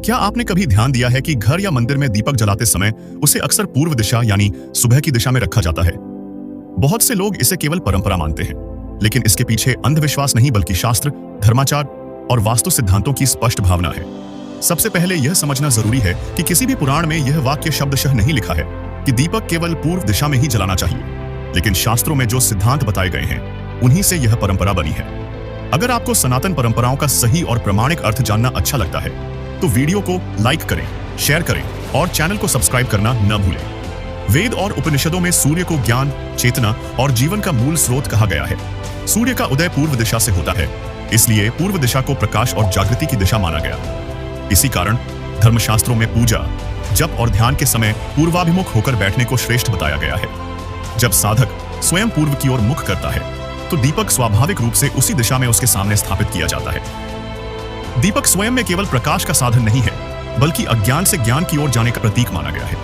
क्या आपने कभी ध्यान दिया है कि घर या मंदिर में दीपक जलाते समय उसे अक्सर पूर्व दिशा यानी सुबह की दिशा में रखा जाता है? बहुत से लोग इसे केवल परंपरा मानते हैं, लेकिन इसके पीछे अंधविश्वास नहीं बल्कि शास्त्र, धर्माचार और वास्तु सिद्धांतों की स्पष्ट भावना है। सबसे पहले यह समझना जरूरी है कि किसी भी पुराण में यह वाक्य शब्दशः नहीं लिखा है कि दीपक केवल पूर्व दिशा में ही जलाना चाहिए, लेकिन शास्त्रों में जो सिद्धांत बताए गए हैं उन्हीं से यह परंपरा बनी है। अगर आपको सनातन परंपराओं का सही और प्रमाणिक अर्थ जानना अच्छा लगता है तो वीडियो को लाइक करें, शेयर करें और चैनल को सब्सक्राइब करना न भूलें। वेद और उपनिषदों में सूर्य को ज्ञान, चेतना और जीवन का मूल स्रोत कहा गया है। सूर्य का उदय पूर्व दिशा से होता है, इसलिए पूर्व दिशा को प्रकाश और जागृति की दिशा माना गया। इसी कारण धर्मशास्त्रों में पूजा, जप और ध्यान के समय पूर्वाभिमुख होकर बैठने को श्रेष्ठ बताया गया है। जब साधक स्वयं पूर्व की ओर मुख करता है तो दीपक स्वाभाविक रूप से उसी दिशा में उसके सामने स्थापित किया जाता है। दीपक स्वयं में केवल प्रकाश का साधन नहीं है, बल्कि अज्ञान से ज्ञान की ओर जाने का प्रतीक माना गया है।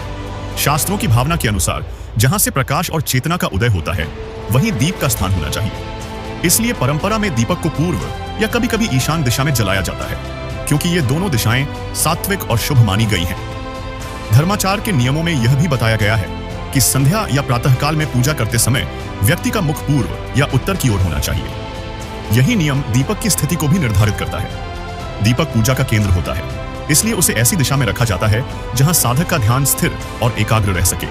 शास्त्रों की भावना के अनुसार जहां से प्रकाश और चेतना का उदय होता है, वहीं दीप का स्थान होना चाहिए। इसलिए परंपरा में दीपक को पूर्व या कभी-कभी ईशान दिशा में जलाया जाता है, क्योंकि ये दोनों दिशाएं सात्विक और शुभ मानी गई हैं। धर्माचार के नियमों में यह भी बताया गया है कि संध्या या प्रातःकाल में पूजा करते समय व्यक्ति का मुख पूर्व या उत्तर की ओर होना चाहिए। यही नियम दीपक की स्थिति को भी निर्धारित करता है। दीपक पूजा का केंद्र होता है, इसलिए उसे ऐसी दिशा में रखा जाता है जहां साधक का ध्यान स्थिर और एकाग्र रह सके।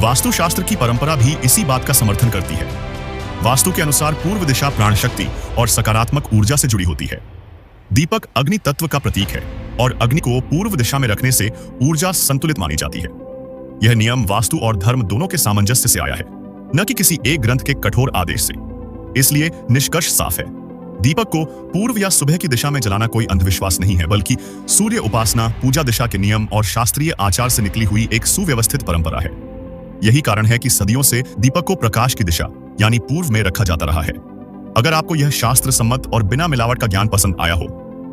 वास्तुशास्त्र की परंपरा भी इसी बात का समर्थन करती है। वास्तु के अनुसार पूर्व दिशा प्राण शक्ति और सकारात्मक ऊर्जा से जुड़ी होती है। दीपक अग्नि तत्व का प्रतीक है और अग्नि को पूर्व दिशा में रखने से ऊर्जा संतुलित मानी जाती है। यह नियम वास्तु और धर्म दोनों के सामंजस्य से आया है, न कि किसी एक ग्रंथ के कठोर आदेश से। इसलिए निष्कर्ष साफ है, दीपक को पूर्व या सुबह की दिशा में जलाना कोई अंधविश्वास नहीं है, बल्कि सूर्य उपासना, पूजा दिशा के नियम और शास्त्रीय आचार से निकली हुई एक सुव्यवस्थित परंपरा है। यही कारण है कि सदियों से दीपक को प्रकाश की दिशा यानी पूर्व में रखा जाता रहा है। अगर आपको यह शास्त्र सम्मत और बिना मिलावट का ज्ञान पसंद आया हो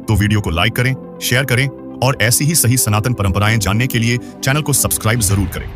तो वीडियो को लाइक करें, शेयर करें और ऐसी ही सही सनातन परंपराएं जानने के लिए चैनल को सब्सक्राइब जरूर करें।